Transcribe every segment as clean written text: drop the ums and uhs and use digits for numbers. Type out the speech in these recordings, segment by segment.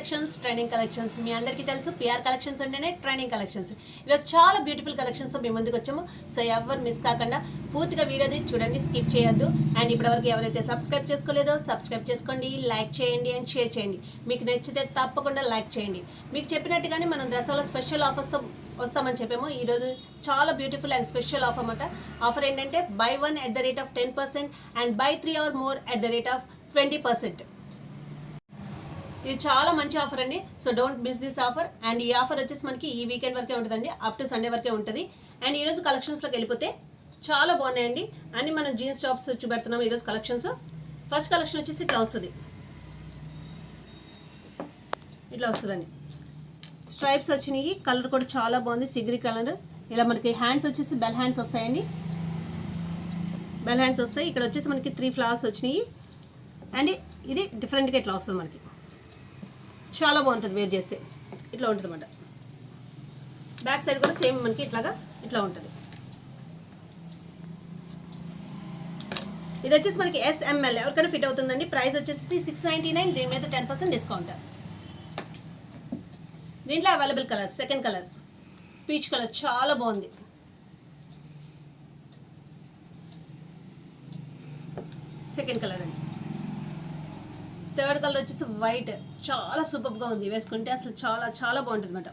Collections మీ అందరికీ తెలుసు PR collections అంటేనే ట్రైనింగ్ కలెక్షన్స్. ఈరోజు చాలా బ్యూటిఫుల్ కలెక్షన్స్తో మేము ముందుకు వచ్చాము. సో ఎవరు మిస్ కాకుండా పూర్తిగా వీడియోని చూడండి, స్కిప్ చేయొద్దు. అండ్ ఇప్పటివరకు ఎవరైతే సబ్స్క్రైబ్ చేసుకోలేదో సబ్స్క్రైబ్ చేసుకోండి, లైక్ చేయండి అండ్ షేర్ చేయండి. మీకు నచ్చితే తప్పకుండా లైక్ చేయండి. మీకు చెప్పినట్టుగానే మనం దసరాలో స్పెషల్ ఆఫర్స్తో వస్తామని చెప్పాము. ఈరోజు చాలా బ్యూటిఫుల్ అండ్ స్పెషల్ ఆఫర్ అన్నమాట. ఆఫర్ ఏంటంటే buy 1 at the rate of 10% and buy 3 or more at the rate of 20%. ఇది చాలా మంచి ఆఫర్ అండి. So don't miss this offer. And ఈ ఆఫర్ వచ్చేసి మనకి ఈ వీకెండ్ వరకే ఉంటుందండి, అప్ టు సండే వరకే ఉంటుంది. అండ్ ఈరోజు కలెక్షన్స్లోకి వెళ్ళిపోతే చాలా బాగున్నాయండి. అన్ని మనం జీన్స్ టాప్స్ చూపెడుతున్నాం ఈరోజు కలెక్షన్స్. ఫస్ట్ కలెక్షన్ వచ్చేసి ఇట్లా వస్తుంది, ఇట్లా వస్తుందండి. స్ట్రైప్స్ వచ్చినాయి, కలర్ కూడా చాలా బాగుంది, సిగ్రీ కలర్. ఇలా మనకి హ్యాండ్స్ వచ్చేసి బెల్ హ్యాండ్స్ వస్తాయండి, బెల్ హ్యాండ్స్ వస్తాయి. ఇక్కడ వచ్చేసి మనకి 3 ఫ్లవర్స్ వచ్చినాయి. అండ్ ఇది డిఫరెంట్గా ఇట్లా వస్తుంది, మనకి చాలా బాగుంటుంది వేర్ చేస్తే. ఇట్లా ఉంటుంది అన్నమాట. బ్యాక్ సైడ్ కూడా సేమ్ మనకి ఇట్లా ఉంటుంది. ఇది వచ్చేసి మనకి SML ఎవరికైనా ఫిట్ అవుతుందండి. ప్రైస్ వచ్చేసి 699, దీని మీద 10% డిస్కౌంట్. దీంట్లో available colour second colour peach colour చాలా బాగుంది. సెకండ్ కలర్ అండి. థర్డ్ కలర్ వచ్చేసి వైట్, చాలా సూపర్గా ఉంది, వేసుకుంటే అసలు చాలా చాలా బాగుంటుంది అన్నమాట.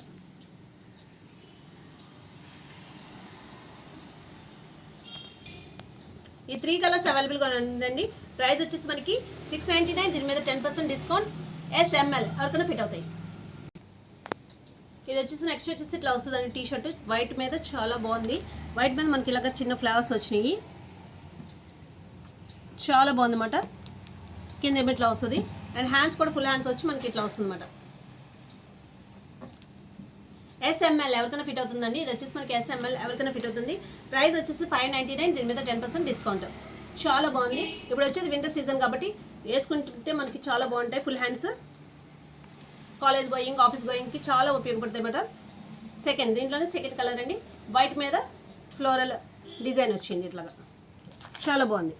ఈ 3 కలర్స్ అవైలబుల్గా ఉందండి. ప్రైస్ వచ్చేసి మనకి 699, దీని మీద 10% డిస్కౌంట్. SML ఎవరికైనా ఫిట్ అవుతాయి. ఇది వచ్చేసి నెక్స్ట్ వచ్చేసి ఇట్లా వస్తుందండి. టీ షర్ట్ వైట్ మీద చాలా బాగుంది. వైట్ మీద మనకి ఇలాగ చిన్న ఫ్లవర్స్ వచ్చినాయి, చాలా బాగుంది అన్నమాట. కింద ఏమి ఇట్లా వస్తుంది. అండ్ హ్యాండ్స్ కూడా ఫుల్ హ్యాండ్స్ వచ్చి మనకి ఇట్లా వస్తుంది అన్నమాట. SML ఎవరికైనా ఫిట్ అవుతుందండి. ఇది వచ్చేసి మనకి SML ఎవరికైనా ఫిట్ అవుతుంది. ప్రైస్ వచ్చేసి 599, దీని మీద 10% డిస్కౌంట్. చాలా బాగుంది. ఇప్పుడు వచ్చేది వింటర్ సీజన్ కాబట్టి వేసుకుంటుంటే మనకి చాలా బాగుంటాయి. Full hands college going, office గోయింగ్కి చాలా ఉపయోగపడతాయి అన్నమాట. దీంట్లోనే సెకండ్ కలర్ అండి. వైట్ మీద ఫ్లోరల్ డిజైన్ వచ్చింది, ఇట్లాగా చాలా బాగుంది.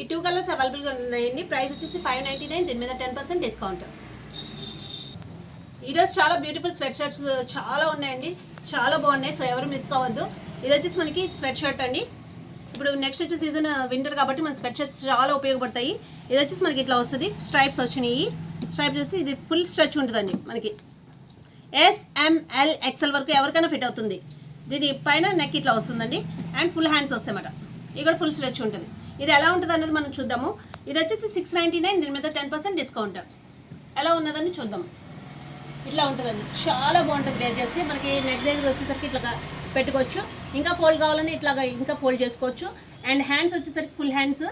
ఈ 2 కలర్స్ అవైలబుల్గా ఉన్నాయండి. ప్రైస్ వచ్చేసి 599, దీని మీద 10% డిస్కౌంట్. ఈరోజు చాలా బ్యూటిఫుల్ స్వెట్ షర్ట్స్ చాలా ఉన్నాయండి, చాలా బాగున్నాయి. సో ఎవరు మిస్ కావద్దు. ఇది వచ్చేసి మనకి స్వెట్ షర్ట్ అండి. ఇప్పుడు నెక్స్ట్ వచ్చే సీజన్ వింటర్ కాబట్టి మన స్వెట్ షర్ట్స్ చాలా ఉపయోగపడతాయి. ఇది వచ్చేసి మనకి ఇట్లా వస్తుంది, స్ట్రైప్స్ వచ్చినాయి. స్ట్రైప్స్ వచ్చి ఇది ఫుల్ స్ట్రెచ్ ఉంటుందండి. మనకి SML XL వరకు ఎవరికైనా ఫిట్ అవుతుంది. దీని పైన నెక్ ఇట్లా వస్తుందండి. అండ్ ఫుల్ హ్యాండ్స్ వస్తాయన్నమాట. ఇక్కడ ఫుల్ స్ట్రెచ్ ఉంటుంది. ఇది ఎలా ఉంటుంది అన్నది మనం చూద్దాము. ఇది వచ్చేసి 699, దీని మీద 10% డిస్కౌంట్. ఎలా ఉన్నదని చూద్దాం. ఇట్లా ఉంటుందండి, చాలా బాగుంటుంది వేర్ చేస్తే. మనకి నెక్ దగ్గర వచ్చేసరికి ఇట్లా పెట్టుకోవచ్చు. ఇంకా ఫోల్డ్ కావాలని ఇట్లాగా ఇంకా ఫోల్డ్ చేసుకోవచ్చు. అండ్ హ్యాండ్స్ వచ్చేసరికి ఫుల్ హ్యాండ్స్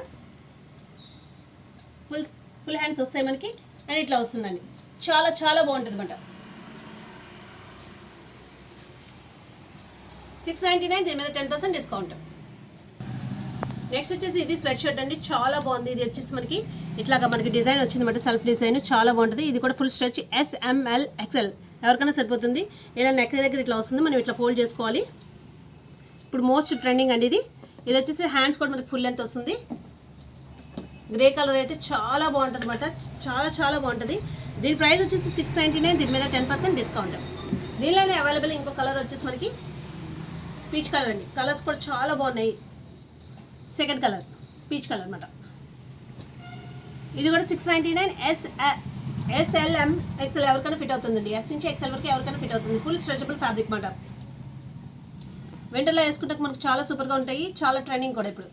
వస్తాయి మనకి. అండ్ ఇట్లా వస్తుందండి, చాలా చాలా బాగుంటుంది అన్నమాట. 699, దీని మీద 10% డిస్కౌంట్. నెక్స్ట్ వచ్చేసి ఇది స్వెట్ షర్ట్ అండి, చాలా బాగుంది. ఇది వచ్చేసి మనకి ఇట్లాగా మనకి డిజైన్ వచ్చింది అన్నమాట, సెల్ఫ్ డిజైన్ చాలా బాగుంటుంది. ఇది కూడా ఫుల్ స్ట్రెచ్ SML XL ఎవరికైనా సరిపోతుంది. ఇలా నెక్ దగ్గర ఇట్లా వస్తుంది, మనం ఇట్లా ఫోల్డ్ చేసుకోవాలి. ఇప్పుడు మోస్ట్ ట్రెండింగ్ అండి ఇది. ఇది వచ్చేసి హ్యాండ్స్ కూడా మనకి ఫుల్ లెంత్ వస్తుంది. గ్రే కలర్ అయితే చాలా బాగుంటుంది అన్నమాట, చాలా చాలా బాగుంటుంది. దీని ప్రైస్ వచ్చేసి 699, దీని మీద 10% డిస్కౌంట్. దీనిలోనే అవైలబుల్ ఇంకో కలర్ వచ్చేసి మనకి పీచ్ కలర్ అండి. కలర్స్ కూడా చాలా బాగున్నాయి. సెకండ్ కలర్ పీచ్ కలర్ అన్నమాట. ఇది కూడా 699. SLM XL ఎవరికైనా ఫిట్ అవుతుందండి. S నుంచి XL వరకు ఎవరికైనా ఫిట్ అవుతుంది. ఫుల్ స్ట్రెచబుల్ ఫ్యాబ్రిక్ అన్నమాట. వింటర్లో వేసుకుంటే మనకు చాలా సూపర్గా ఉంటాయి, చాలా ట్రెండింగ్ కూడా ఇప్పుడు.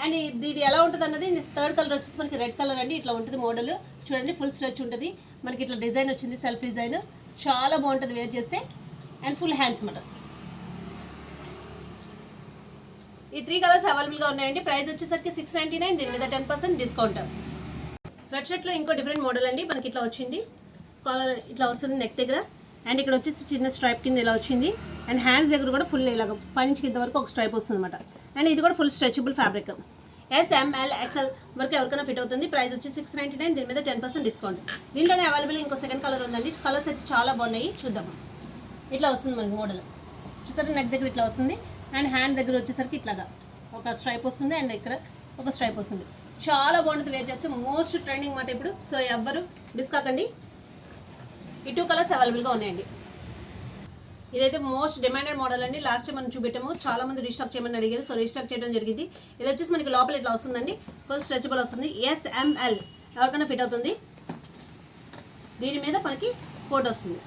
అండ్ ఇది ఎలా ఉంటుంది అన్నది థర్డ్ కలర్ వచ్చేసి మనకి రెడ్ కలర్ అండి. ఇట్లా ఉంటుంది మోడల్ చూడండి, ఫుల్ స్ట్రెచ్ ఉంటుంది మనకి. ఇట్లా డిజైన్ వచ్చింది, సెల్ఫ్ డిజైన్, చాలా బాగుంటుంది వేర్ చేస్తే. అండ్ ఫుల్ హ్యాండ్స్ అన్నమాట. ఈ 3 కలర్స్ అవైలబుల్గా ఉన్నాయండి. ప్రైస్ వచ్చేసరికి 699, దీని మీద 10% డిస్కౌంట్. స్వెట్ షర్ట్లో ఇంకో డిఫరెంట్ మోడల్ అండి. మనకి ఇట్లా వచ్చింది, కాలర్ ఇట్లా వస్తుంది నెక్ దగ్గర. అండ్ ఇక్కడ వచ్చేసి చిన్న స్ట్రైప్ కింద ఇలా వచ్చింది. అండ్ హ్యాండ్స్ దగ్గర కూడా ఫుల్ ఇలాగ పైనుంచి కింద వరకు ఒక స్ట్రైప్ వస్తుంది అనమాట. అండ్ ఇది కూడా full stretchable fabric. SML XL వరకు ఎవరికైనా ఫిట్ అవుతుంది. ప్రైస్ వచ్చి 699, దీని మీద 10% డిస్కౌంట్. దీంట్లోనే అవైలబుల్ ఇంకో సెకండ్ కలర్ ఉందండి. కలర్స్ అయితే చాలా బాగున్నాయి, చూద్దాము. ఇట్లా వస్తుంది మనకి మోడల్, చూసారా నెక్ దగ్గర ఇట్లా వస్తుంది. అండ్ హ్యాండ్ దగ్గర వచ్చేసరికి ఇట్లాగా ఒక స్ట్రైప్ వస్తుంది. అండ్ ఇక్కడ ఒక స్ట్రైప్ వస్తుంది. చాలా బాగుంటుంది, వేర్ చేస్తే మోస్ట్ ట్రెండింగ్ మాట ఇప్పుడు. సో ఎవ్వరు మిస్ కాకండి. ఈ 2 కలర్స్ అవైలబుల్గా ఉన్నాయండి. ఇదైతే మోస్ట్ డిమాండెడ్ మోడల్ అండి. లాస్ట్ టైం మనం చూపెట్టాము, చాలా మంది రీస్టాక్ చేయమని అడిగారు. సో రీస్టాక్ చేయడం జరిగింది. ఇది వచ్చేసి మనకి లోపల ఇట్లా వస్తుందండి, ఫుల్ స్ట్రెచబుల్ వస్తుంది. SML ఎవరికైనా ఫిట్ అవుతుంది. దీని మీద మనకి కోట్ వస్తుంది,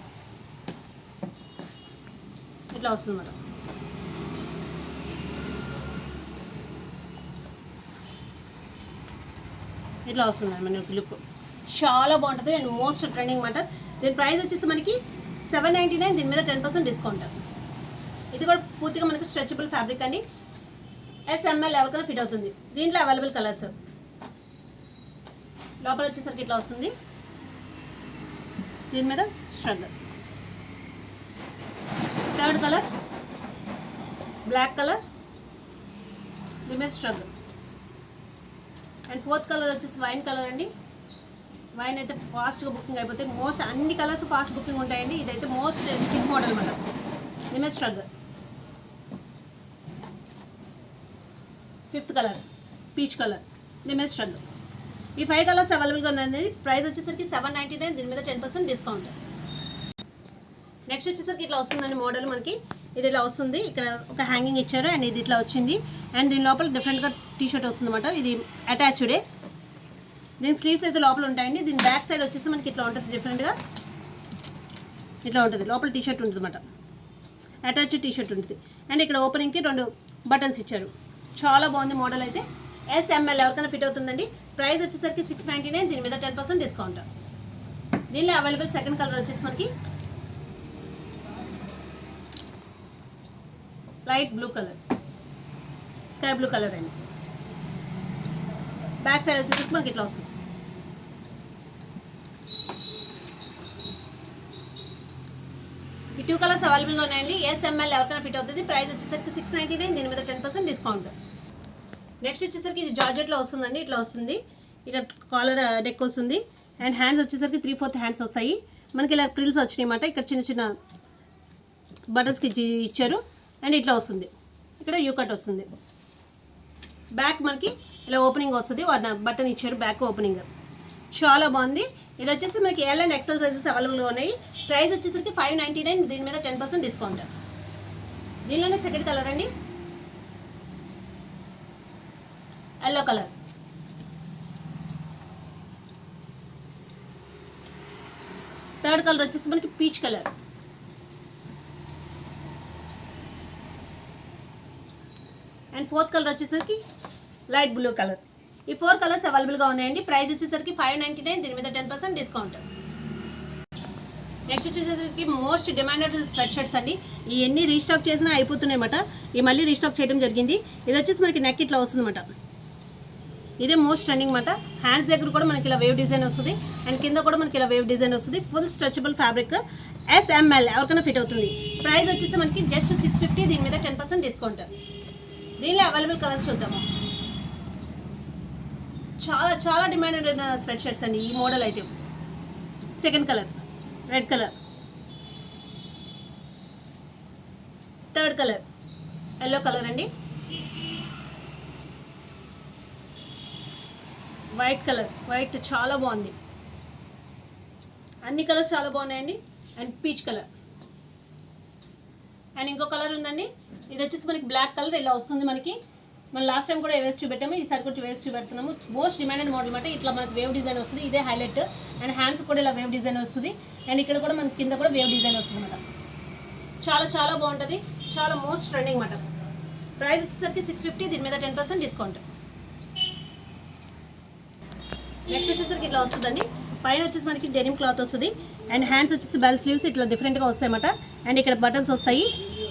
ఇట్లా వస్తుంది అన్నమాట. ఇట్లా వస్తుంది మనకి లుక్, చాలా బాగుంటుంది అండ్ మోస్ట్ ట్రెండింగ్ మాట. దీని ప్రైస్ వచ్చేసి మనకి 799. దీని మీద 10% డిస్కౌంట్. ఇది కూడా పూర్తిగా మనకి స్ట్రెచబుల్ ఫ్యాబ్రిక్ అండి. SML ఎవరికైనా ఫిట్ అవుతుంది. దీంట్లో అవైలబుల్ కలర్స్, లోపల వచ్చేసరికి ఇట్లా వస్తుంది. దీని మీద స్ట్రగ్. థర్డ్ కలర్ బ్లాక్ కలర్, దీని మీద స్ట్రగ్. అండ్ ఫోర్త్ కలర్ వచ్చేసి వైన్ కలర్ అండి. వైన్ అయితే ఫాస్ట్గా బుకింగ్ అయిపోతాయి. మోస్ట్ అన్ని కలర్స్ ఫాస్ట్ బుకింగ్ ఉంటాయండి. ఇదైతే మోస్ట్ హిట్ మోడల్ అన్నమాట. దీని మీద స్ట్రగ్. ఫిఫ్త్ కలర్ పీచ్ కలర్, దీని మీద స్ట్రగ్. ఈ 5 కలర్స్ అవైలబుల్గా ఉన్నాయండి. ప్రైస్ వచ్చేసరికి 799. దీని మీద 10% డిస్కౌంట్. నెక్స్ట్ వచ్చేసరికి ఇట్లా వస్తుందండి మోడల్ మనకి. ఇది ఇలా వస్తుంది, ఇక్కడ ఒక హ్యాంగింగ్ ఇచ్చారు అండ్ ఇది ఇట్లా వచ్చింది. అండ్ దీని లోపల డిఫరెంట్గా టీషర్ట్ వస్తుంది అన్నమాట. ఇది అటాచ్డే. దీనికి స్లీవ్స్ అయితే లోపల ఉంటాయండి. దీని బ్యాక్ సైడ్ వచ్చేసి మనకి ఇట్లా ఉంటుంది, డిఫరెంట్గా ఇట్లా ఉంటుంది. లోపల టీషర్ట్ ఉంటుంది అన్నమాట, అటాచ్డ్ టీషర్ట్ ఉంటుంది. అండ్ ఇక్కడ ఓపెనింగ్కి 2 బటన్స్ ఇచ్చారు. చాలా బాగుంది మోడల్ అయితే. SML ఎవరికైనా ఫిట్ అవుతుందండి. ప్రైస్ వచ్చేసరికి 699. దీని మీద 10% డిస్కౌంట్. దీనిలో అవైలబుల్ సెకండ్ కలర్ వచ్చేసి మనకి light blue colour, sky blue colour అండి. బ్యాక్ సైడ్ వచ్చేసరికి మనకి ఇట్లా వస్తుంది. ఈ 2 కలర్స్ అవైలబుల్గా ఉన్నాయండి. SML ఎవరికైనా ఫిట్ అవుతుంది. ప్రైస్ వచ్చేసరికి 699. దీని మీద 10% డిస్కౌంట్. నెక్స్ట్ వచ్చేసరికి ఇది జార్జెట్లో వస్తుందండి. ఇట్లా వస్తుంది, ఇట్లా కాలర్ నెక్ వస్తుంది. అండ్ హ్యాండ్స్ వచ్చేసరికి 3/4 హ్యాండ్స్ వస్తాయి మనకి. ఇలా ప్రిల్స్ వచ్చినాయి అన్నమాట. ఇక్కడ చిన్న చిన్న బటన్స్కి ఇచ్చారు. అండ్ ఇట్లా వస్తుంది, ఇక్కడ యూ కట్ వస్తుంది. బ్యాక్ మనకి ఇలా ఓపెనింగ్ వస్తుంది, బటన్ ఇచ్చారు బ్యాక్ ఓపెనింగ్. చాలా బాగుంది. ఇది వచ్చేసి మనకి L అండ్ XL సైజెస్ అవైలబుల్గా ఉన్నాయి. ప్రైస్ వచ్చేసరికి 599. దీని మీద 10% డిస్కౌంట్. దీనిలోనే సెకండ్ కలర్ అండి, ఎల్లో కలర్. థర్డ్ కలర్ వచ్చేసి మనకి peach colour. And fourth colour వచ్చేసరికి లైట్ బ్లూ కలర్. ఈ 4 కలర్స్ అవైలబుల్గా ఉన్నాయండి. ప్రైస్ వచ్చేసరికి 599. దీని మీద 10% డిస్కౌంట్. నెక్స్ట్ వచ్చేసరికి మోస్ట్ డిమాండెడ్ స్వెట్ షర్ట్స్ అండి. ఈ ఎన్ని రీస్టాక్ చేసినా అయిపోతున్నాయి అన్నమాట. ఈ మళ్ళీ రీస్టాక్ చేయడం జరిగింది. ఇది వచ్చేసి మనకి నెక్ ఇట్లా వస్తుంది అన్నమాట. ఇదే మోస్ట్ ట్రెండింగ్ అన్నమాట. హ్యాండ్స్ దగ్గర కూడా మనకి ఇలా వేవ్ డిజైన్ వస్తుంది. అండ్ కింద కూడా మనకి ఇలా వేవ్ డిజైన్ వస్తుంది. Full stretchable fabric. SML ఎవరికైనా ఫిట్ అవుతుంది. ప్రైస్ వచ్చేసి మనకి జస్ట్ 650. దీని మీద 10% డిస్కౌంట్. దీనిలో అవైలబుల్ కలర్స్ చూద్దాము. చాలా చాలా డిమాండెడ్ అయిన స్వెట్ షర్ట్స్ అండి ఈ మోడల్ అయితే. Second colour red colour, third colour yellow colour అండి, వైట్ కలర్. వైట్ చాలా బాగుంది, అన్ని కలర్స్ చాలా బాగున్నాయండి. And peach colour. అండ్ ఇంకో కలర్ ఉందండి, ఇది వచ్చేసి మనకి బ్లాక్ కలర్ ఇలా వస్తుంది మనకి. మనం లాస్ట్ టైం కూడా వేసి చూపెట్టాము, ఈసారి కొంచెం వేసి చూపెడుతున్నాము. మోస్ట్ డిమాండెడ్ మోడల్ అనమాట. ఇట్లా మనకి వేవ్ డిజైన్ వస్తుంది, ఇదే హైలైట్. అండ్ హ్యాండ్స్ కూడా ఇలా వేవ్ డిజైన్ వస్తుంది. అండ్ ఇక్కడ కూడా మనకి కింద కూడా వేవ్ డిజైన్ వస్తుంది అనమాట. చాలా చాలా బాగుంటుంది, చాలా మోస్ట్ ట్రెండింగ్ అనమాట. ప్రైస్ వచ్చేసరికి 650. దీని మీద 10% డిస్కౌంట్. నెక్స్ట్ వచ్చేసరికి ఇట్లా వస్తుందండి. పైన వచ్చేసి మనకి డెనిమ్ క్లాత్ వస్తుంది. అండ్ హ్యాండ్స్ వచ్చేసి బెల్ స్లీవ్స్ ఇట్లా డిఫరెంట్గా వస్తాయి అన్నమాట. అండ్ ఇక్కడ బటన్స్ వస్తాయి.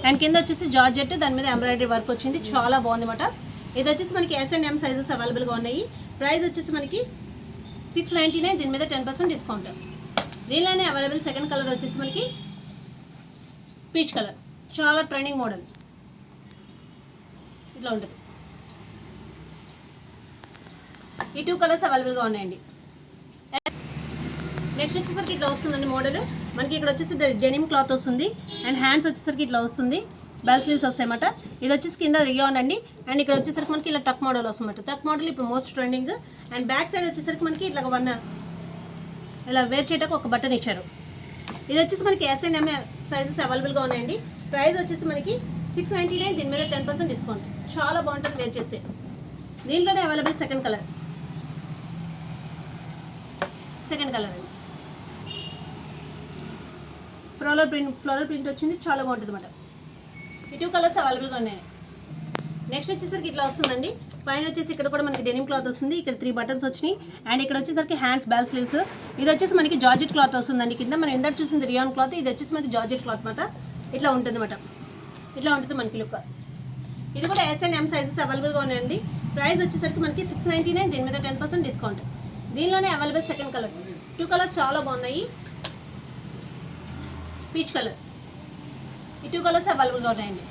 అండ్ కింద వచ్చేసి జార్జెట్, దాని మీద ఎంబ్రాయిడరీ వర్క్ వచ్చింది, చాలా బాగుంది అన్నమాట. ఇది వచ్చేసి మనకి S&M సైజెస్ అవైలబుల్గా ఉన్నాయి. ప్రైస్ వచ్చేసి మనకి 699. దీని మీద 10% డిస్కౌంట్. దీనిలోనే అవైలబుల్ సెకండ్ కలర్ వచ్చేసి మనకి పీచ్ కలర్, చాలా ట్రెండింగ్ మోడల్. ఇట్లా ఉంటుంది. ఈ 2 కలర్స్ అవైలబుల్గా ఉన్నాయండి. నెక్స్ట్ వచ్చేసరికి ఇట్లా వస్తుందండి మోడల్. మనకి ఇక్కడ వచ్చేసి డెనిమ్ క్లాత్ వస్తుంది. అండ్ హ్యాండ్స్ వచ్చేసరికి ఇట్లా వస్తుంది. బెల్ స్లీవ్స్ వస్తాయన్నమాట. ఇది వచ్చేసి కింద రియాన్ అండి. అండ్ ఇక్కడ వచ్చేసరికి మనకి ఇలా టక్ మోడల్ వస్తుందన్నమాట. టక్ మోడల్ ఇప్పుడు most trending. And back side వచ్చేసరికి మనకి ఇట్లా ఇలా వేర్ చేయడానికి ఒక బటన్ ఇచ్చారు. ఇది వచ్చేసి మనకి S&M సైజెస్ అవైలబుల్గా ఉన్నాయండి. ప్రైస్ వచ్చేసి మనకి 699. దీని మీద 10% డిస్కౌంట్. చాలా బాగుంటుంది వేర్ చేస్తే. దీంట్లోనే అవైలబుల్ సెకండ్ కలర్ అండి. ఫ్లోరల్ ప్రింట్ వచ్చింది, చాలా బాగుంటుంది అన్నమాట. ఈ 2 కలర్స్ అవైలబుల్గా ఉన్నాయి. నెక్స్ట్ వచ్చేసరికి ఇట్లా వస్తుందండి. పైన వచ్చేసి ఇక్కడ కూడా మనకి డెనిమ్ క్లాత్ వస్తుంది. ఇక్కడ 3 బటన్స్ వచ్చినాయి. అండ్ ఇక్కడ వచ్చేసరికి హ్యాండ్స్ బెల్ స్లీవ్స్. ఇది వచ్చేసి మనకి జార్జెట్ క్లాత్ వస్తుందండి. కింద మనం ఇందాక చూసింది రియాన్ క్లాత్, ఇది వచ్చేసి మనకి జార్జెట్ క్లాత్ అన్నమాట. ఇట్లా ఉంటుంది అన్నమాట. ఇట్లా ఉంటుంది మనకి లుక్. ఇది కూడా S&M సైజెస్ అవైలబుల్గా ఉన్నాయండి. ప్రైస్ వచ్చేసరికి మనకి 699. దీని మీద 10% డిస్కౌంట్. దీనిలోనే అవైలబుల్ సెకండ్ కలర్. 2 కలర్స్ చాలా బాగున్నాయి. Peach colour. ఈ 2 కలర్స్ అవైలబుల్గా ఉన్నాయండి.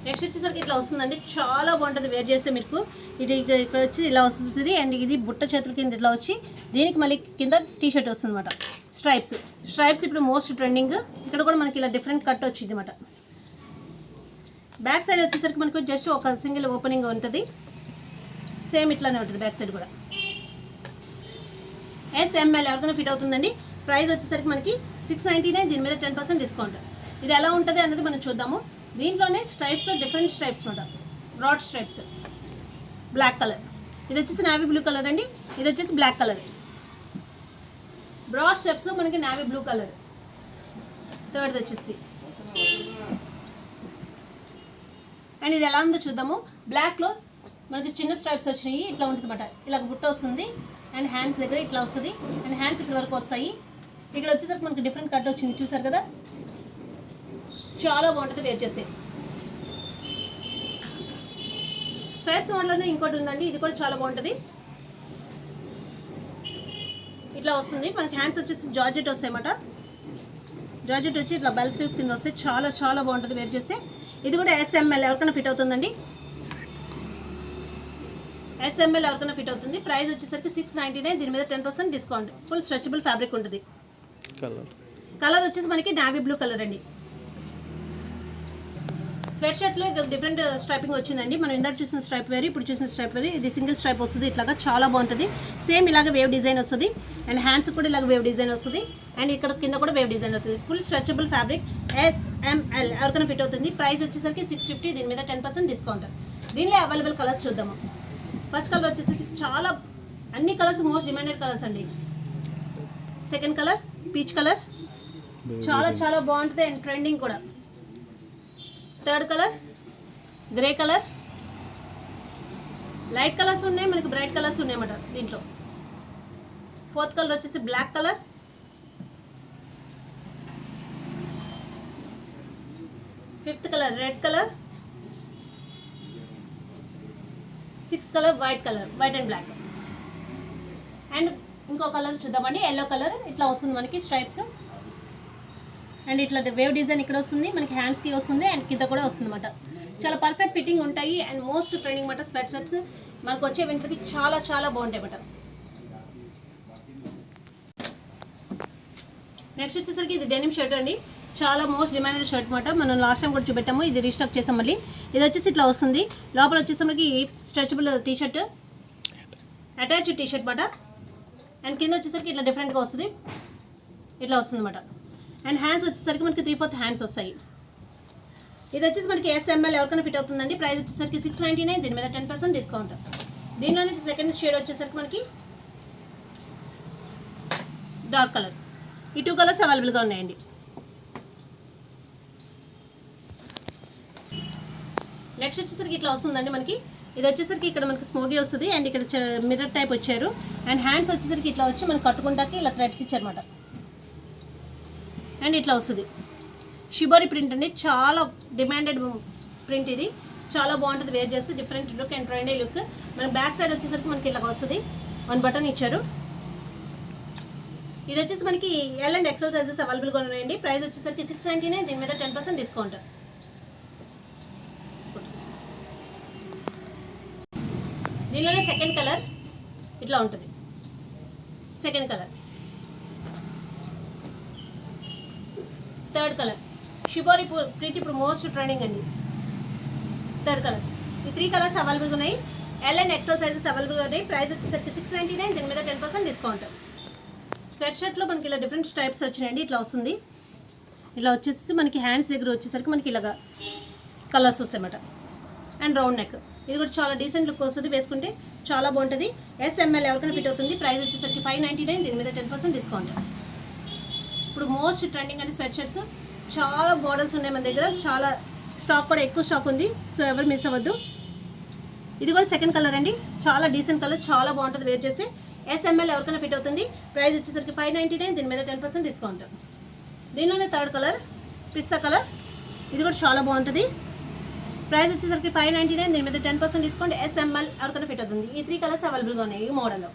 నెక్స్ట్ వచ్చేసరికి ఇట్లా వస్తుందండి. చాలా బాగుంటుంది వేర్ చేస్తే. మీకు ఇది ఇక్కడ వచ్చి ఇలా వస్తుంది. అండ్ ఇది బుట్ట చేతుల కింద ఇట్లా వచ్చి దీనికి మళ్ళీ కింద టీషర్ట్ వస్తుంది అనమాట. స్ట్రైప్స్ ఇప్పుడు మోస్ట్ ట్రెండింగ్. ఇక్కడ కూడా మనకి ఇలా డిఫరెంట్ కట్ వచ్చింది అనమాట. బ్యాక్ సైడ్ వచ్చేసరికి మనకు జస్ట్ ఒక సింగిల్ ఓపెనింగ్ ఉంటుంది. సేమ్ ఇట్లానే ఉంటుంది బ్యాక్ సైడ్ కూడా. SML ఎవరికైనా ఫిట్ అవుతుందండి. ప్రైస్ వచ్చేసరికి మనకి 699. దీని మీద 10% డిస్కౌంట్. ఇది ఎలా ఉంటుంది అనేది మనం చూద్దాము. దీంట్లోనే స్ట్రైప్స్ డిఫరెంట్ స్ట్రైప్స్ అనమాట. Broad stripes, black colour. ఇది వచ్చేసి నావీ బ్లూ కలర్ అండి. ఇది వచ్చేసి బ్లాక్ కలర్. బ్రాడ్ స్ట్రైప్స్లో మనకి నావీ బ్లూ కలర్. థర్డ్ వచ్చేసి అండ్ ఇది ఎలా ఉందో చూద్దాము. బ్లాక్లో మనకి చిన్న స్ట్రైప్స్ వచ్చినాయి. ఇట్లా ఉంటుంది అన్నమాట. ఇలా బుట్ట వస్తుంది. అండ్ హ్యాండ్స్ దగ్గర ఇట్లా వస్తుంది. అండ్ హ్యాండ్స్ ఇక్కడ వరకు వస్తాయి. ఇక్కడ వచ్చేసరికి మనకి డిఫరెంట్ కట్ వచ్చింది, చూసారు కదా. చాలా బాగుంటుంది వేర్ చేస్తే. స్ట్రైప్స్ మోడల్లోనే ఇంకోటి ఉందండి. ఇది కూడా చాలా బాగుంటుంది. ఇట్లా వస్తుంది. మనకి హ్యాండ్స్ వచ్చేసి జార్జెట్ వస్తాయన్నమాట. జార్జెట్ వచ్చి ఇట్లా బెల్ స్లీవ్స్ కింద వస్తాయి. చాలా చాలా బాగుంటుంది వేర్ చేస్తే. ఇది కూడా SML ఎవరికైనా ఫిట్ అవుతుందండి. SML ఎవరికైనా ఫిట్ అవుతుంది. ప్రైస్ వచ్చేసరికి 699. దీని మీద 10% డిస్కౌంట్. ఫుల్ స్ట్రెచబుల్ ఫ్యాబ్రిక్ ఉంటుంది. కలర్ వచ్చేసి మనకి నావీ బ్లూ కలర్ అండి. స్వెట్ షర్ట్లో ఇది డిఫరెంట్ స్ట్రైపింగ్ వచ్చిందండి. మనం ఇందాక చూసిన స్ట్రైప్ వేరు, ఇప్పుడు చూసిన స్ట్రైప్ వేరు. ఇది సింగిల్ స్ట్రైప్ వస్తుంది. ఇట్లాగా చాలా బాగుంటుంది. సేమ్ ఇలాగ వేవ్ డిజైన్ వస్తుంది. అండ్ హ్యాండ్స్ కూడా ఇలాగ వేవ్ డిజైన్ వస్తుంది. అండ్ ఇక్కడ కింద కూడా వేవ్ డిజైన్ వస్తుంది. Full stretchable fabric. SML ఎవరికైనా ఫిట్ అవుతుంది. ప్రైస్ వచ్చేసరికి 650. దీని మీద 10% డిస్కౌంట్. దీనిలో అవైలబుల్ కలర్స్ చూద్దాము. ఫస్ట్ కలర్ వచ్చేసరికి చాలా అన్ని కలర్స్ మోస్ట్ డిమాండెడ్ కలర్స్ అండి. సెకండ్ కలర్ పీచ్ కలర్, చాలా చాలా బాగుంటుంది అండ్ ట్రెండింగ్ కూడా. Third colour grey colour. Light colours ఉన్నాయి, మనకి బ్రైట్ కలర్స్ ఉన్నాయన్నమాట దీంట్లో. ఫోర్త్ కలర్ వచ్చేసి black colour. Fifth colour red colour. Sixth colour white and black. And ఇంకో కలర్ చూద్దామండి, ఎల్లో కలర్. ఇట్లా వస్తుంది మనకి స్ట్రైప్స్. అండ్ ఇట్లా వేవ్ డిజైన్ ఇక్కడ వస్తుంది, మనకి హ్యాండ్స్కి వస్తుంది అండ్ కింద కూడా వస్తుంది అనమాట. చాలా పర్ఫెక్ట్ ఫిట్టింగ్ ఉంటాయి అండ్ మోస్ట్ ట్రెండింగ్ అనమాట. స్వెట్స్ మనకు వచ్చే వింటర్కి చాలా చాలా బాగుంటాయి అన్నమాట. నెక్స్ట్ వచ్చేసరికి ఇది డెనిమ్ షర్ట్ అండి. చాలా మోస్ట్ డిమాండెడ్ షర్ట్ అనమాట. మనం లాస్ట్ టైం కూడా చూపెట్టాము. ఇది రీస్టాక్ చేసాం మళ్ళీ. ఇది వచ్చేసి ఇట్లా వస్తుంది. లోపల వచ్చేసి మనకి స్ట్రెచబుల్ టీషర్ట్, అటాచ్ టీషర్ట్ అనమాట. అండ్ కింద వచ్చేసరికి ఇట్లా డిఫరెంట్గా వస్తుంది, ఇట్లా వస్తుంది అనమాట. అండ్ హ్యాండ్స్ వచ్చేసరికి మనకి 3/4 హ్యాండ్స్ వస్తాయి. ఇది వచ్చేసి మనకి SML ఎవరికైనా ఫిట్ అవుతుందండి. ప్రైస్ వచ్చేసరికి 699. దీని మీద 10% డిస్కౌంట్. దీనిలోనే సెకండ్ షేడ్ వచ్చేసరికి మనకి డార్క్ కలర్. ఈ 2 కలర్స్ అవైలబుల్గా ఉన్నాయండి. నెక్స్ట్ వచ్చేసరికి ఇట్లా వస్తుందండి మనకి. ఇది వచ్చేసరికి ఇక్కడ మనకి స్మోకీ వస్తుంది అండ్ ఇక్కడ మిర్రర్ టైప్ వచ్చారు. అండ్ హ్యాండ్స్ వచ్చేసరికి ఇట్లా వచ్చి మనకి కట్టుకుంటాకి ఇలా థ్రెడ్స్ ఇచ్చారన్నమాట. అండ్ ఇట్లా వస్తుంది. షిబోరి ప్రింట్ అండి, చాలా డిమాండెడ్ ప్రింట్. ఇది చాలా బాగుంటుంది వేర్ చేస్తే. Different look and trendy look. మన బ్యాక్ సైడ్ వచ్చేసరికి మనకి ఇలా వస్తుంది. 1 బటన్ ఇచ్చారు. ఇది వచ్చేసి మనకి L అండ్ XL సైజెస్ అవైలబుల్గా ఉన్నాయండి. ప్రైస్ వచ్చేసరికి 699. దీని మీద 10% డిస్కౌంట్. దీనిలోనే సెకండ్ కలర్ ఇట్లా ఉంటుంది. Second colour, third colour shibori print ఇప్పుడు మోస్ట్ ట్రెండింగ్ అండి. Third colour. ఈ 3 కలర్స్ అవైలబుల్గా ఉన్నాయి. ఎల్ అండ్ ఎక్సెల్ సైజెస్ అవైలబుల్గా ఉన్నాయి. ప్రైస్ వచ్చేసరికి 699. దీని మీద 10% డిస్కౌంట్. స్వెట్ షర్ట్లో మనకి ఇలా డిఫరెంట్ టైప్స్ వచ్చినాయండి. ఇట్లా వస్తుంది. ఇలా వచ్చేసి మనకి హ్యాండ్స్ దగ్గర వచ్చేసరికి మనకి ఇలాగా కలర్స్ వస్తాయన్నమాట. And round neck. ఇది కూడా చాలా డీసెంట్ లుక్ వస్తుంది, వేసుకుంటే చాలా బాగుంటుంది. SML ఎవరికైనా ఫిట్ అవుతుంది. ప్రైస్ వచ్చేసరికి 599. దీని మీద 10% డిస్కౌంట్. ఇప్పుడు మోస్ట్ ట్రెండింగ్ అంటే స్వెట్ షర్ట్స్ చాలా మోడల్స్ ఉన్నాయి మన దగ్గర. చాలా స్టాక్ కూడా ఎక్కువ స్టాక్ ఉంది, సో ఎవరు మిస్ అవ్వద్దు. ఇది కూడా సెకండ్ కలర్ అండి. చాలా డీసెంట్ కలర్, చాలా బాగుంటుంది వేర్ చేస్తే. SML ఎవరికైనా ఫిట్ అవుతుంది. ప్రైస్ వచ్చేసరికి 599. దీని మీద 10% డిస్కౌంట్. దీనిలోనే థర్డ్ కలర్ పిస్తా కలర్. ఇది కూడా చాలా బాగుంటుంది. ప్రైస్ వచ్చేసరికి 599. దీని మీద 10% డిస్కౌంట్. SML ఎవరికైనా ఫిట్ అవుతుంది. ఈ 3 కలర్స్ అవైలబుల్గా ఉన్నాయి ఈ మోడల్లో.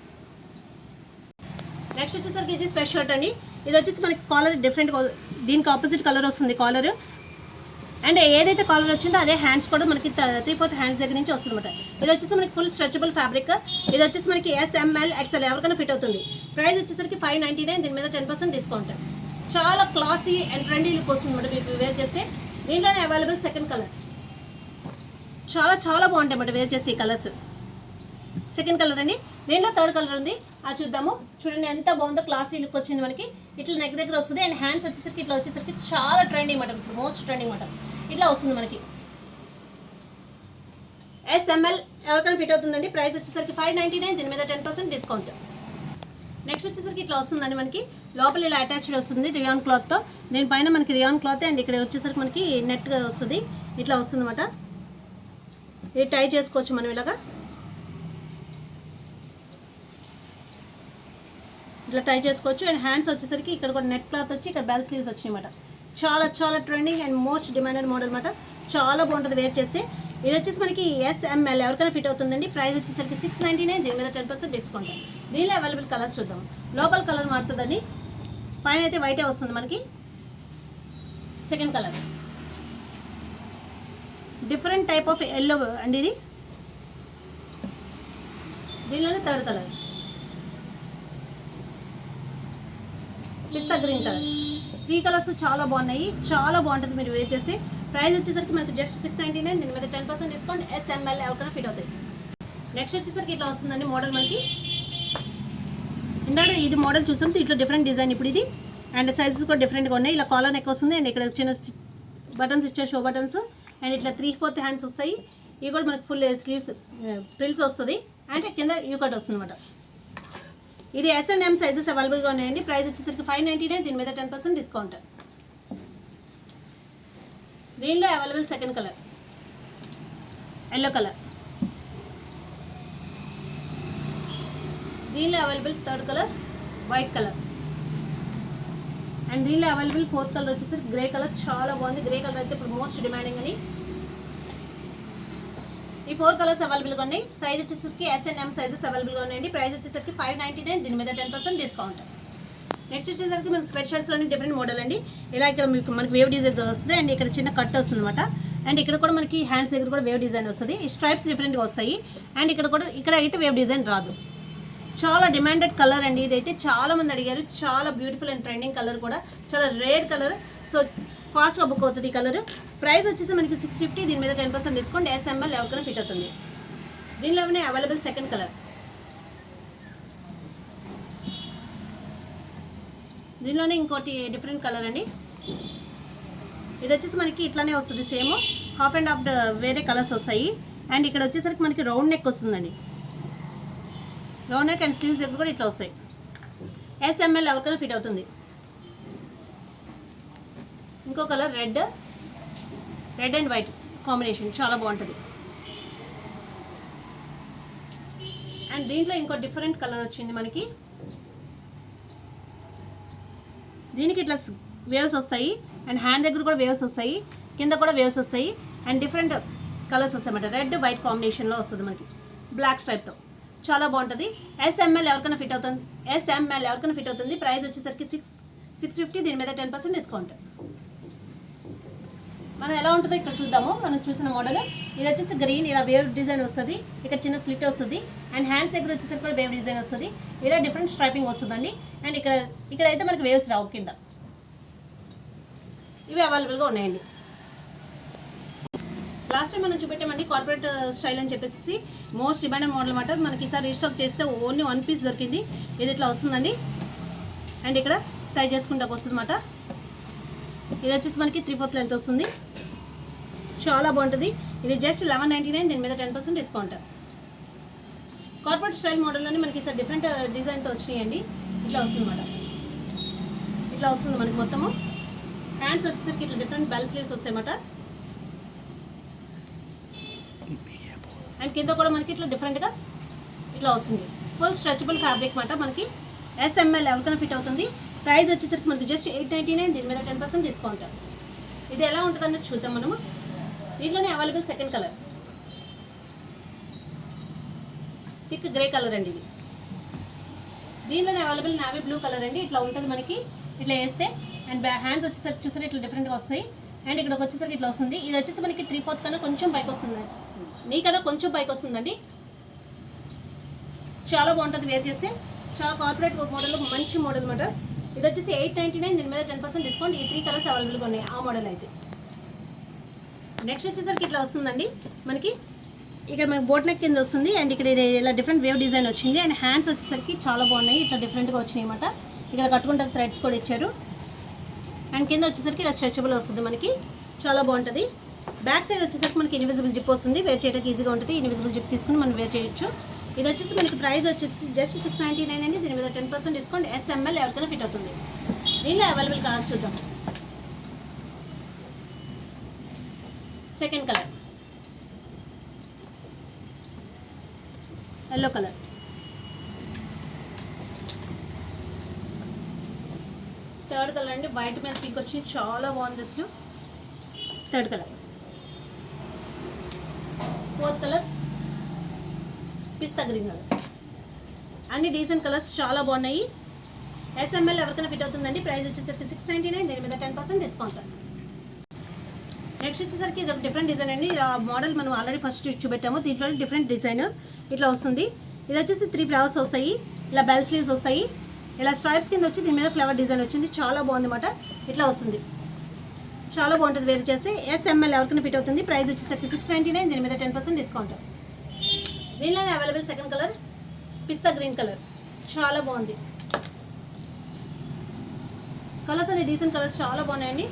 నెక్స్ట్ వచ్చేసరికి ఇది స్వెట్ షర్ట్ అండి. ఇది వచ్చేసి మనకి కాలర్ డిఫరెంట్, దీనికి ఆపోజిట్ కలర్ వస్తుంది కాలర్. అండ్ ఏదైతే కాలర్ వచ్చిందో అదే హ్యాండ్స్ కూడా మనకి 3/4 హ్యాండ్స్ దగ్గర నుంచి వస్తుంది అనమాట. ఇది వచ్చేసి మనకి ఫుల్ స్ట్రెచబుల్ ఫ్యాబ్రిక్. ఇది వచ్చేసి మనకి SML XL ఎవరికైనా ఫిట్ అవుతుంది. ప్రైస్ వచ్చేసరికి 599. దీని మీద 10% డిస్కౌంట్. చాలా క్లాసీ అండ్ ట్రెండీ లుక్ వస్తుంది అనమాట మీకు వేర్ చేస్తే. దీంట్లోనే అవైలబుల్ సెకండ్ కలర్. చాలా చాలా బాగుంటాయి అన్నమాట వేర్ చేస్తే ఈ కలర్స్. సెకండ్ కలర్ అండి. దీంట్లో థర్డ్ కలర్ ఉంది, అది చూద్దాము. చూడండి ఎంత బాగుందో, క్లాసీ లుక్ వచ్చింది మనకి. ఇట్లా నెక్ దగ్గర వస్తుంది. అండ్ హ్యాండ్స్ వచ్చేసరికి ఇట్లా వచ్చేసరికి చాలా ట్రెండింగ్ అనమాట, మోస్ట్ ట్రెండింగ్ అనమాట. ఇట్లా వస్తుంది మనకి. SML ఎవరికైనా ఫిట్ అవుతుందండి. ప్రైస్ వచ్చేసరికి 599. దీని మీద 10% డిస్కౌంట్. నెక్స్ట్ వచ్చేసరికి ఇట్లా వస్తుందండి మనకి. లోపల ఇలా అటాచ్డ్ వస్తుంది రియాన్ క్లాత్తో. దీనిపైన మనకి రియాన్ క్లాత్ అండ్ ఇక్కడ వచ్చేసరికి మనకి నెట్గా వస్తుంది. ఇట్లా వస్తుంది అనమాట. ఇది టై చేసుకోవచ్చు మనం ఇలాగా. ఇట్లా టై చేసుకోవచ్చు. అండ్ హ్యాండ్స్ వచ్చేసరికి ఇక్కడ కూడా నెట్ క్లాత్ వచ్చి ఇక్కడ బెల్ స్లీవ్స్ వచ్చినాయి అన్నమాట. చాలా చాలా trending and most demanded model అనమాట. చాలా బాగుంటుంది వేర్ చేస్తే. ఇది వచ్చేసి మనకి SML ఎవరికైనా ఫిట్ అవుతుందండి. ప్రైస్ వచ్చేసరికి 699. దీని మీద 10% డిస్కౌంట్. దీనిలో అవైలబుల్ కలర్స్ చూద్దాం. లోపల కలర్ మారుతుందండి, పైన అయితే వైటే వస్తుంది మనకి. Second colour different type of yellow అండి ఇది. దీనిలోనే థర్డ్ కలర్ పిస్తా గ్రీన్ కలర్. 3 కలర్స్ చాలా బాగున్నాయి, చాలా బాగుంటుంది మీరు వేర్ చేస్తే. ప్రైస్ వచ్చేసరికి మనకి జస్ట్ 699. దీని మీద 10% డిస్కౌంట్. SML ఎవరికైనా ఫిట్ అవుతాయి. నెక్స్ట్ వచ్చేసరికి ఇట్లా వస్తుందండి మోడల్ మనకి. ఇందాక ఇది మోడల్ చూసాం, ఇట్లా డిఫరెంట్ డిజైన్ ఇప్పుడు ఇది. అండ్ సైజెస్ కూడా డిఫరెంట్గా ఉన్నాయి. ఇలా కాలర్ నెక్ వస్తుంది. అండ్ ఇక్కడ చిన్న బటన్స్ ఇచ్చారు, షో బటన్స్. అండ్ ఇట్లా 3/4 హ్యాండ్స్ వస్తాయి. ఇవి కూడా మనకి ఫుల్ స్లీవ్స్ ప్రిల్స్ వస్తుంది. అండ్ కింద యూకట్ వస్తుంది అనమాట. ఇది S&M సైజెస్ అవైలబుల్గా ఉన్నాయండి. ప్రైస్ వచ్చేసరికి 599. దీని మీద 10% డిస్కౌంట్. దీనిలో available second colour yellow colour. దీనిలో available third colour white colour. And దీనిలో అవైలబుల్ ఫోర్త్ కలర్ వచ్చేసరికి గ్రే కలర్. చాలా బాగుంది. గ్రే కలర్ అయితే ఇప్పుడు మోస్ట్ డిమాండింగ్ అని. ఈ 4 కలర్స్ అవైలబుల్గా ఉన్నాయి. సైజ్ వచ్చేసరికి S&M సైజెస్ అవైలబుల్గా ఉన్నాయండి. ప్రైస్ వచ్చేసరికి 599. దీని మీద 10% డిస్కౌంట్. నెక్స్ట్ వచ్చేసరికి మనకి స్వెట్ షర్ట్స్లోనే డిఫరెంట్ మోడల్ అండి. ఇలా ఇక్కడ మీకు మనకి వేవ్ డిజైన్ వస్తుంది. అండ్ ఇక్కడ చిన్న కట్ వస్తుంది అనమాట. అండ్ ఇక్కడ కూడా మనకి హ్యాండ్స్ దగ్గర కూడా వేవ్ డిజైన్ వస్తుంది. ఈ స్ట్రైప్స్ డిఫరెంట్గా వస్తాయి. అండ్ ఇక్కడ అయితే వేవ్ డిజైన్ రాదు. చాలా డిమాండెడ్ కలర్ అండి. ఇదైతే చాలా మంది అడిగారు. చాలా బ్యూటిఫుల్ అండ్ ట్రెండింగ్ కలర్ కూడా, చాలా రేర్ కలర్. సో ఫాస్ట్గా బుక్ అవుతుంది ఈ కలర్. ప్రైస్ వచ్చేసి మనకి 650. దీని మీద 10% డిస్కౌంట్. SML ఎవరికైనా ఫిట్ అవుతుంది. దీనిలోనే అవైలబుల్ సెకండ్ కలర్. దీనిలోనే ఇంకోటి డిఫరెంట్ కలర్ అండి. ఇది వచ్చేసి మనకి ఇట్లానే వస్తుంది సేమ్. హాఫ్ అండ్ హాఫ్ వేరే కలర్స్ వస్తాయి. అండ్ ఇక్కడ వచ్చేసరికి మనకి రౌండ్ నెక్ వస్తుందండి. రౌండ్ నెక్ అండ్ స్లీవ్స్ దగ్గర కూడా ఇట్లా వస్తాయి. SML ఎవరికైనా ఫిట్ అవుతుంది. ఇంకో colour red and white combination చాలా బాగుంటుంది. అండ్ దీంట్లో ఇంకో డిఫరెంట్ కలర్ వచ్చింది మనకి. దీనికి ఇట్లా వేవ్స్ వస్తాయి. అండ్ హ్యాండ్ దగ్గర కూడా వేవ్స్ వస్తాయి, కింద కూడా వేవ్స్ వస్తాయి. అండ్ డిఫరెంట్ కలర్స్ వస్తాయి అన్నమాట. రెడ్ వైట్ కాంబినేషన్లో వస్తుంది మనకి, బ్లాక్ స్ట్రైప్తో. చాలా బాగుంటుంది. SML ఎవరికైనా ఫిట్ అవుతుంది. ప్రైస్ వచ్చేసరికి 650. దీని మీద 10% డిస్కౌంట్. మనం ఎలా ఉంటుందో ఇక్కడ చూద్దాము. మనం చూసిన మోడల్ ఇది వచ్చేసి గ్రీన్, ఇలా వేవ్ డిజైన్ వస్తుంది. ఇక్కడ చిన్న స్లిట్ వస్తుంది. అండ్ హ్యాండ్స్ దగ్గర వచ్చేసరికి కూడా వేవ్ డిజైన్ వస్తుంది. ఇలా డిఫరెంట్ స్ట్రైపింగ్ వస్తుందండి. అండ్ ఇక్కడ అయితే మనకి వేవ్స్ రావు కింద. ఇవి అవైలబుల్గా ఉన్నాయండి. లాస్ట్ టైం మనం చూపెట్టామండి కార్పొరేట్ స్టైల్ అని చెప్పేసి మోస్ట్ డిమాండెడ్ మోడల్ అనమాట. మనకి ఈసారి రీస్టాక్ చేస్తే ఓన్లీ 1 పీస్ దొరికింది. ఇది ఇట్లా వస్తుందండి. అండ్ ఇక్కడ టై చేసుకుంటా వస్తుంది అనమాట. ఇది వచ్చేసి మనకి 3/4 లెంత్ వస్తుంది. చాలా బాగుంటుంది. ఇది జస్ట్ 1199. దీని మీద 10% డిస్కౌంట్. కార్పొరేట్ స్టైల్ మోడల్లోనే మనకి ఈసారి డిఫరెంట్ డిజైన్తో వచ్చినాయండి. ఇట్లా వస్తుంది అనమాట. ఇట్లా వస్తుంది మనకి మొత్తము. హ్యాండ్స్ వచ్చేసరికి ఇట్లా డిఫరెంట్ బెల్ స్లీవ్స్ వస్తాయన్నమాట. అండ్ కింద కూడా మనకి ఇట్లా డిఫరెంట్గా ఇట్లా వస్తుంది. ఫుల్ స్ట్రెచబుల్ ఫ్యాబ్రిక్ అనమాట. మనకి SML ఎవరికైనా ఫిట్ అవుతుంది. ప్రైస్ వచ్చేసరికి మనకి జస్ట్ 899. దీని మీద 10% డిస్కౌంట్. ఇది ఎలా ఉంటుంది అనేది చూద్దాం మనము. దీంట్లోనే available second colour thick grey colour అండి. ఇది దీంట్లోనే అవైలబుల్ నావీ బ్లూ కలర్ అండి. ఇట్లా ఉంటుంది మనకి. ఇట్లా వేస్తే అండ్ హ్యాండ్స్ వచ్చేసరికి చూస్తే ఇట్లా డిఫరెంట్గా వస్తాయి. అండ్ ఇక్కడ వచ్చేసరికి ఇట్లా వస్తుంది. ఇది వచ్చేసి మనకి 3/4 కన్నా కొంచెం పైకి వస్తుంది. నీకన్నా కొంచెం పైకి వస్తుందండి. చాలా బాగుంటుంది వేర్ చేస్తే. చాలా కార్పొరేట్ మోడల్, మంచి మోడల్ అనమాట. ఇది వచ్చేసి 899. దీని మీద 10% డిస్కౌంట్. ఈ 3 కలర్స్ అవైలబుల్గా ఉన్నాయి ఆ మోడల్ అయితే. నెక్స్ట్ వచ్చేసరికి ఇట్లా వస్తుందండి మనకి. ఇక్కడ మనకి బోట్ నెక్ కింద వస్తుంది. అండ్ ఇక్కడ ఇలా డిఫరెంట్ వేవ్ డిజైన్ వచ్చింది. అండ్ హ్యాండ్స్ వచ్చేసరికి చాలా బాగున్నాయి. ఇట్లా డిఫరెంట్గా వచ్చినాయి అనమాట. ఇక్కడ కట్టుకుంటే థ్రెడ్స్ కూడా ఇచ్చారు. అండ్ కింద వచ్చేసరికి ఇలా స్ట్రెచబుల్ వస్తుంది మనకి. చాలా బాగుంటుంది. బ్యాక్ సైడ్ వచ్చేసరికి మనకి ఇన్విజిబుల్ జిప్ వస్తుంది. వేర్ చేయడానికి ఈజీగా ఉంటుంది. ఇన్విజిబుల్ జిప్ తీసుకుని మనం వేర్ చేయొచ్చు. ఇది వచ్చేసి మనకి ప్రైస్ వచ్చేసి జస్ట్ 699 అండి. దీని మీద 10% డిస్కౌంట్. SML ఎవరికైనా ఫిట్ అవుతుంది. దీనిలో అవైలబుల్ కలర్స్ చూద్దాం. Second colour yellow colour. Third colour అండి. వైట్ మీద పింక్ వచ్చింది. చాలా బాగుంది అసలు. Third colour. ఫోర్త్ కలర్ పిస్తా గ్రీన్ కలర్. అన్ని డీసెంట్ కలర్స్ చాలా బాగున్నాయి. SML ఎవరికైనా ఫిట్ అవుతుందండి. ప్రైస్ వచ్చేసరికి 699. దీని మీద 10% డిస్కౌంట్. నెక్స్ట్ వచ్చేసరికి ఇది ఒక డిఫరెంట్ డిజైన్ అండి. ఆ మోడల్ మనం ఆల్రెడీ ఫస్ట్ చూపెట్టాము. దీంట్లో డిఫరెంట్ డిజైన్ ఇట్లా వస్తుంది. ఇది వచ్చేసి 3 ఫ్లవర్స్ వస్తాయి. ఇలా బెల్ స్లీవ్స్ వస్తాయి. ఇలా స్ట్రైప్స్ కింద వచ్చి దీని మీద ఫ్లవర్ డిజైన్ వచ్చింది. చాలా బాగుంది అన్నమాట. ఇట్లా వస్తుంది. చాలా బాగుంటుంది వేర్ చేస్తే. SML ఎవరికైనా ఫిట్ అవుతుంది. ప్రైస్ వచ్చేసరికి 699. దీని మీద 10% డిస్కౌంట్. దీనిలోనే అవైలబుల్ సెకండ్ కలర్ పిస్తా గ్రీన్ కలర్. చాలా బాగుంది. కలర్స్ అన్ని డీసెంట్ కలర్స్ చాలా బాగున్నాయండి.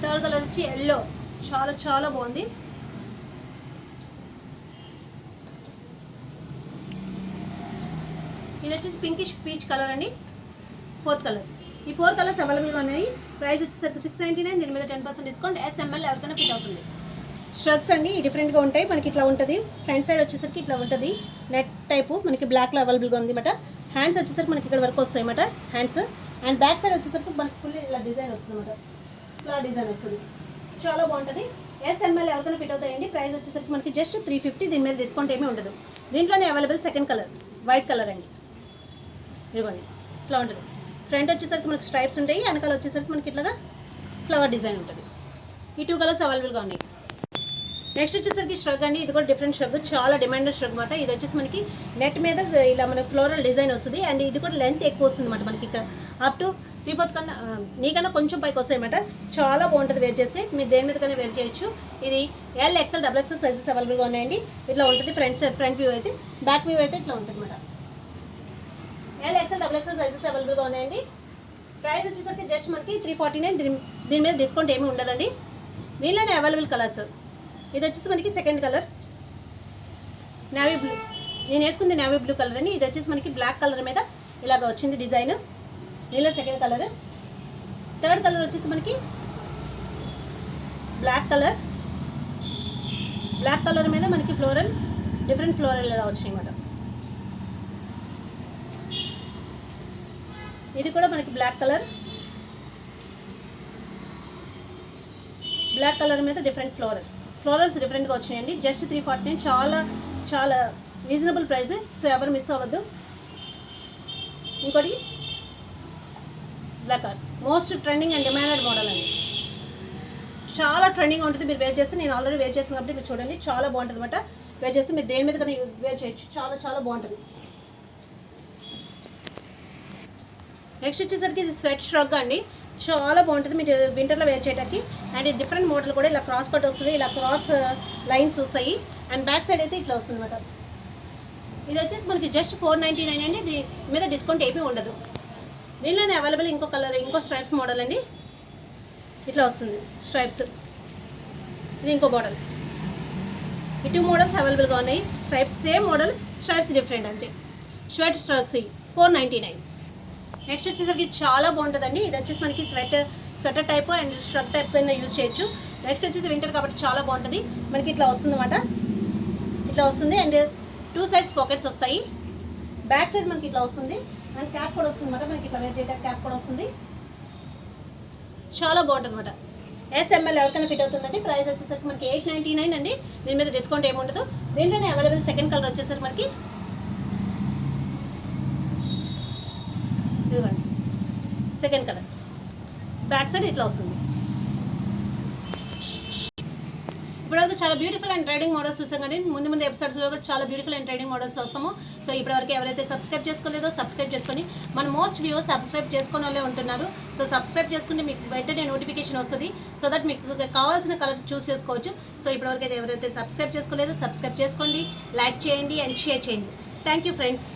థర్డ్ కలర్ వచ్చి ఎల్లో. చాలా చాలా బాగుంది. ఇది వచ్చేసి పింకిష్ పీచ్ కలర్ అండి. Fourth colour. ఈ 4 కలర్స్ అవైలబుల్గా ఉన్నాయి. ప్రైస్ వచ్చేసరికి 699. దీని మీద 10% డిస్కౌంట్. SML ఎవరికైనా ఫిట్ అవుతుంది. షర్ట్స్ అండి డిఫరెంట్గా ఉంటాయి. మనకి ఇట్లా ఉంటుంది. ఫ్రంట్ సైడ్ వచ్చేసరికి ఇట్లా ఉంటుంది. నెట్ టైపు మనకి బ్లాక్లో అవైలబుల్గా ఉంది అన్నమాట. హ్యాండ్స్ వచ్చేసరికి మనకి ఇక్కడ వరకు వస్తాయి అన్నమాట. హ్యాండ్స్ అండ్ బ్యాక్ సైడ్ వచ్చేసరికి మనకి ఫుల్ ఇలా డిజైన్ వస్తుంది అన్నమాట. ఇట్లా డిజైన్ వస్తుంది. చాలా బాగుంటుంది. SML ఎవరికైనా ఫిట్ అవుతాయండి. ప్రైస్ వచ్చేసరికి మనకి జస్ట్ 350. దీని మీద డిస్కౌంట్ ఏమీ ఉండదు. దీంట్లోనే available second colour white colour అండి. ఇదిగోండి ఇట్లా ఉంటుంది. ఫ్రంట్ వచ్చేసరికి మనకి స్ట్రైప్స్ ఉంటాయి. వెనకాల వచ్చేసరికి మనకి ఇట్లాగా ఫ్లవర్ డిజైన్ ఉంటుంది. ఈ 2 కలర్స్ అవైలబుల్గా ఉన్నాయి. నెక్స్ట్ వచ్చేసరికి ష్రగ్ అండి. ఇది కూడా డిఫరెంట్ ష్రగ్. చాలా డిమాండెడ్ ష్రగ్ అనమాట. ఇది వచ్చేసి మనకి నెట్ మీద ఇలా మనకి ఫ్లోరల్ డిజైన్ వస్తుంది. అండ్ ఇది కూడా లెంత్ ఎక్కువ వస్తుంది అనమాట. మనకి ఇక్కడ అప్ టు 3/4 కన్నా నీకన్నా కొంచెం పైకి వస్తాయి అనమాట. చాలా బాగుంటుంది వేర్ చేస్తే. మీరు దేని మీద కన్నా వేర్ చేయొచ్చు. ఇది L, XL, XXL సైజెస్ అవైలబుల్గా ఉన్నాయండి. ఇట్లా ఉంటుంది ఫ్రంట్ వ్యూ అయితే. బ్యాక్ వ్యూ అయితే ఇట్లా ఉంటుంది అనమాట. L, XL, XXL సైజెస్ అవైలబుల్గా ఉన్నాయండి. ప్రైస్ వచ్చేసరికి జస్ట్ మనకి 349. దీని మీద డిస్కౌంట్ ఏమీ ఉండదండి. దీనిలోనే అవైలబుల్ కలర్స్. ఇది వచ్చేసి మనకి సెకండ్ కలర్ నేవీ బ్లూ. నేను వేసుకుంది నేవీ బ్లూ కలర్ అని. ఇది వచ్చేసి మనకి బ్లాక్ కలర్ మీద ఇలాగ వచ్చింది డిజైన్. దీనిలో సెకండ్ కలర్. థర్డ్ కలర్ వచ్చేసి మనకి బ్లాక్ కలర్. బ్లాక్ కలర్ మీద మనకి ఫ్లోరల్ డిఫరెంట్ ఫ్లోరల్ ఇలా వచ్చినాయి అన్నమాట. ఇది కూడా మనకి బ్లాక్ కలర్. బ్లాక్ కలర్ మీద డిఫరెంట్ ఫ్లోరల్స్ డిఫరెంట్గా వచ్చినాయండి. జస్ట్ 349. చాలా చాలా రీజనబుల్ ప్రైస్. సో ఎవరు మిస్ అవ్వద్దు. ఇంకోటి black colour most trending and demanded model అండి. చాలా ట్రెండింగ్గా ఉంటుంది. మీరు వేర్ చేస్తే, నేను ఆల్రెడీ వేర్ చేసిన కాబట్టి మీరు చూడండి. చాలా బాగుంటుంది అనమాట. వేర్ చేస్తే మీరు దేని మీద కన్నా వేర్ చేయొచ్చు. చాలా చాలా బాగుంటుంది. నెక్స్ట్ వచ్చేసరికి ఇది స్వెట్ ష్రగ్ అండి. చాలా బాగుంటుంది మీరు వింటర్లో వేర్ చేయడానికి. అండ్ ఇది డిఫరెంట్ మోడల్ కూడా, ఇలా క్రాస్ కట్ వస్తుంది, ఇలా క్రాస్ లైన్స్ వస్తాయి. అండ్ బ్యాక్ సైడ్ అయితే ఇట్లా వస్తుంది అనమాట. ఇది వచ్చేసి మనకి జస్ట్ 499 అండి. దీని మీద డిస్కౌంట్ ఏమీ ఉండదు. దీనిలోనే అవైలబుల్ ఇంకో కలర్, ఇంకో స్ట్రైప్స్ మోడల్ అండి. ఇట్లా వస్తుంది స్ట్రైప్స్. ఇది ఇంకో మోడల్. ఈ 2 మోడల్స్ అవైలబుల్గా ఉన్నాయి. Stripes same model, stripes different అంతే. షర్ట్ స్ట్రక్స్ 499. నెక్స్ట్ వచ్చేసరికి చాలా బాగుంటుందండి. ఇది వచ్చేసి మనకి sweater type and struck type కింద యూజ్ చేయొచ్చు. నెక్స్ట్ వచ్చేసి వింటర్ కాబట్టి చాలా బాగుంటుంది. మనకి ఇట్లా వస్తుంది అన్నమాట. ఇట్లా వస్తుంది అండ్ 2 సైడ్స్ పాకెట్స్ వస్తాయి. బ్యాక్ సైడ్ మనకి ఇట్లా వస్తుంది అండ్ క్యాప్ కూడా వస్తుంది అన్నమాట. మనకి ఇట్లా వేర్ చేయడానికి క్యాప్ కూడా వస్తుంది. చాలా బాగుంటుంది అన్నమాట. SML ఎవరికైనా ఫిట్ అవుతుందండి. ప్రైస్ వచ్చేసరికి మనకి 899 అండి. దీని మీద డిస్కౌంట్ ఏముండదు. దీంట్లోనే అవైలబుల్ సెకండ్ కలర్ వచ్చేసరికి మనకి ఇదిగోండి సెకండ్ కలర్. బ్యాక్ సైడ్ ఇట్లా వస్తుంది. ఇప్పటివరకు చాలా బ్యూటిఫుల్ అండ్ ట్రైడింగ్ మోడల్స్ చూసాం కానీ ముందు ఎపిసోడ్స్లో కూడా చాలా బ్యూటిఫుల్ అండ్ ట్రైడింగ్ మోడల్స్ వస్తాము. సో ఇప్పటివరకు ఎవరైతే సబ్స్క్రైబ్ చేసుకోలేదో సబ్స్క్రైబ్ చేసుకొని, మన మోస్ట్ వ్యూవర్స్ సబ్స్క్రైబ్ చేసుకునే వాళ్ళే ఉంటున్నారు. సో సబ్స్క్రైబ్ చేసుకుంటే మీకు వెంటనే నోటిఫికేషన్ వస్తుంది. సో దట్ మీకు కావాల్సిన కలర్ చూస్ చేసుకోవచ్చు. సో ఇప్పటివరకు అయితే ఎవరైతే సబ్స్క్రైబ్ చేసుకోలేదో సబ్స్క్రైబ్ చేసుకోండి, లైక్ చేయండి అండ్ షేర్ చేయండి. Thank you friends.